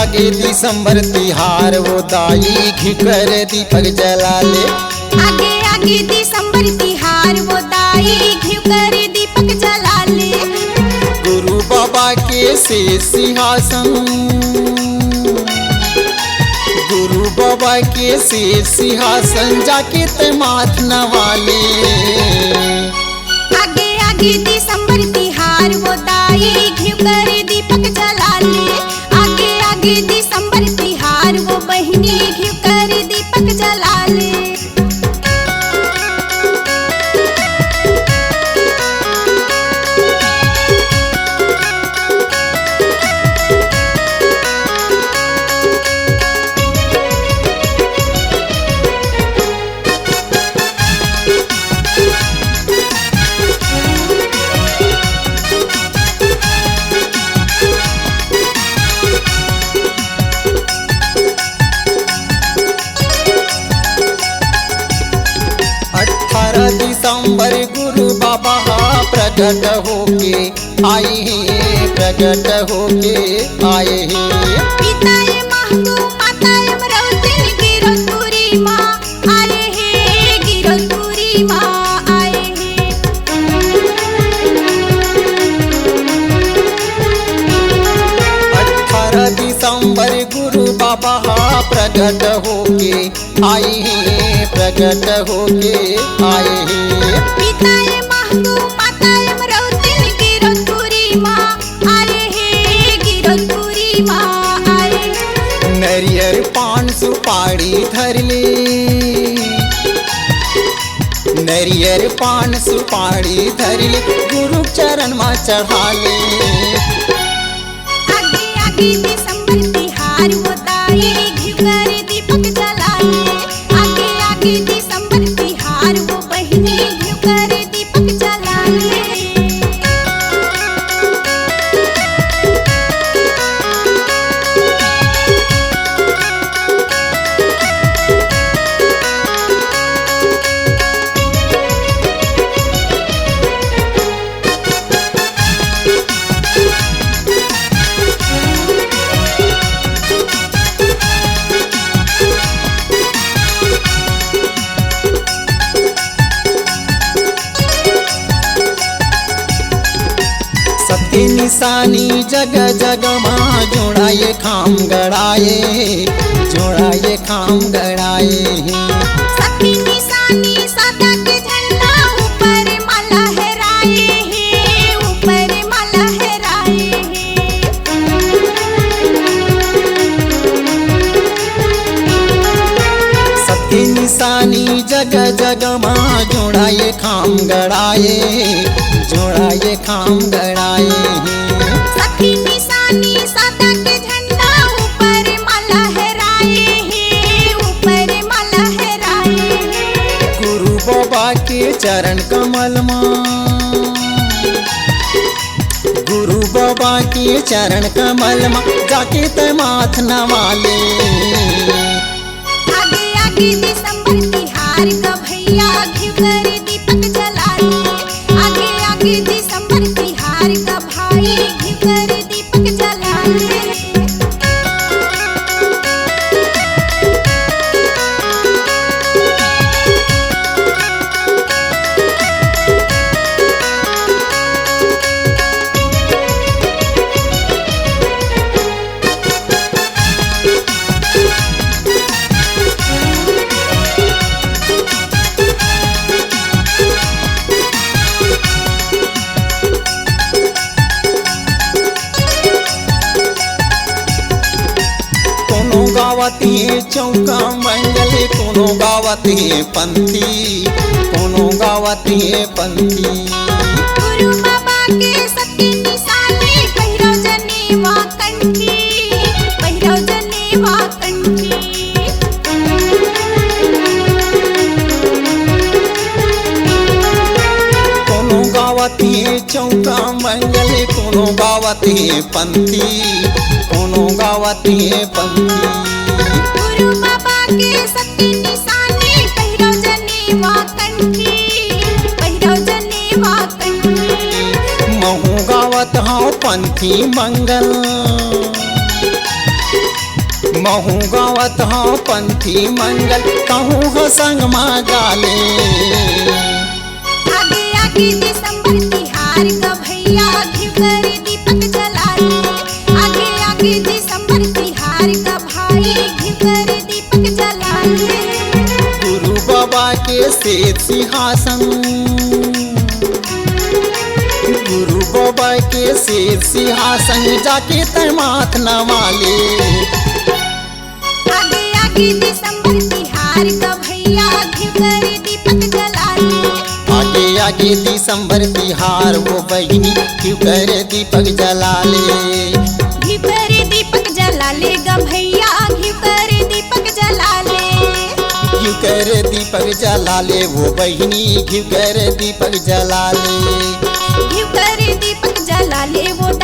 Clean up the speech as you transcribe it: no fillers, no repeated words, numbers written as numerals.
आगे दिसंबर तिहार वो दाई घी कर दीपक जला ले। आगे आगे दिसंबर तिहार वो दाई घी कर दीपक जला ले। गुरु बाबा के से सिंहासन, गुरु बाबा के से सिंहासन जाके ते माथ नवाले। आगे आगे दिसंबर तिहार वो दाई घी कर दीपक जला ले। आगे आगे दिसंबर तिहार वो बहिनी घी कर दीपक जला ले। दिसंबर गुरु बाबा प्रकट होके आए हैं, प्रकट होके आए हैं। पिताए महबूब माताए मरौतिन गिरधपुरी माँ आए हैं, गिरधपुरी माँ आए हैं। 18 दिसंबर गुरु बाबा प्रकट होके आए हैं, प्रकट होके आए हैं। पिताए महबूब माताए मरौतिन गिरधपुरी माँ आए हैं, गिरधपुरी माँ आए हैं। नरियर पान सुपारी धर ले, नरियर पान सुपारी धर ले, गुरु चरण में चढ़ा ले। आगे आगे दिसंबर तिहार वो दाई घी कर दीपक जला ले। आगे आगे दिसंबर तिहार वो बहिनी घी कर दीपक जला ले। सबके निशानी जगह जगह माँ जोड़ाए खाम गड़ाए, जोड़ाए खाम गड़ाए। सबकी निशानी सदा के झंडा ऊपर माला लहराए हैं, ऊपर माला लहराए हैं। सबके निशानी जगह जगह माँ जोड़ाए खाम गड़ाए, जोड़ाए खाम गड़ाए। सबकी निशानी सदा के झंडा ऊपर माला लहराए हैं, ऊपर माला लहराए हैं। गुरु बाबा के चरण कमल माँ, गुरु बाबा के चरण कमल माँ जाके ते माथ नवाले। आगे आगे दिसंबर तिहार का भैया घी कर दीपक जला ले। आगे आगे दिसंबर तिहार का भाई घी कर दीपक जला ले। गावती चौका मंगल, कोनो गावती पंथी, कोनो गावती पंथी। गुरु बाबा के सत्य निशानी पहिरो जनेवा कंठी, पहिरो जनेवा कंठी। कोनो गावती चौका मंगल, कोनो गावती पंथी, कोनो गावती पंथी। गुरु बाबा के सत्य निशानी पहिरो जनेवा कंठी, पहिरो जनेवा कंठी। महू गावत हाँ पंथी मंगल, महू गावत हाँ पंथी मंगल कहूँ हो संग माँ गाले। आगे आगे दिसंबर तिहार का भैया घिव कर दीपक जला ले। आगे आगे दिसंबर तिहार का भाई घिव कर दीपक जला ले। गुरु बाबा के श्वेत सिंहासन, गुरु बाबा के श्वेत सिंहासन जाके तय माथ नवाले। आगे आगे दिसंबर तिहार का भैया घिव कर दीपक जला ले। आगे आगे दिसंबर तिहार वो बहिनी क्यों कर दीपक जला ले। घिव कर दीपक जला ले गा भैया घिव कर दीपक जला ले। क्यों कर दीपक जला ले वो बहिनी क्यों कर दीपक जला ले। घिव कर दीपक जला ले वो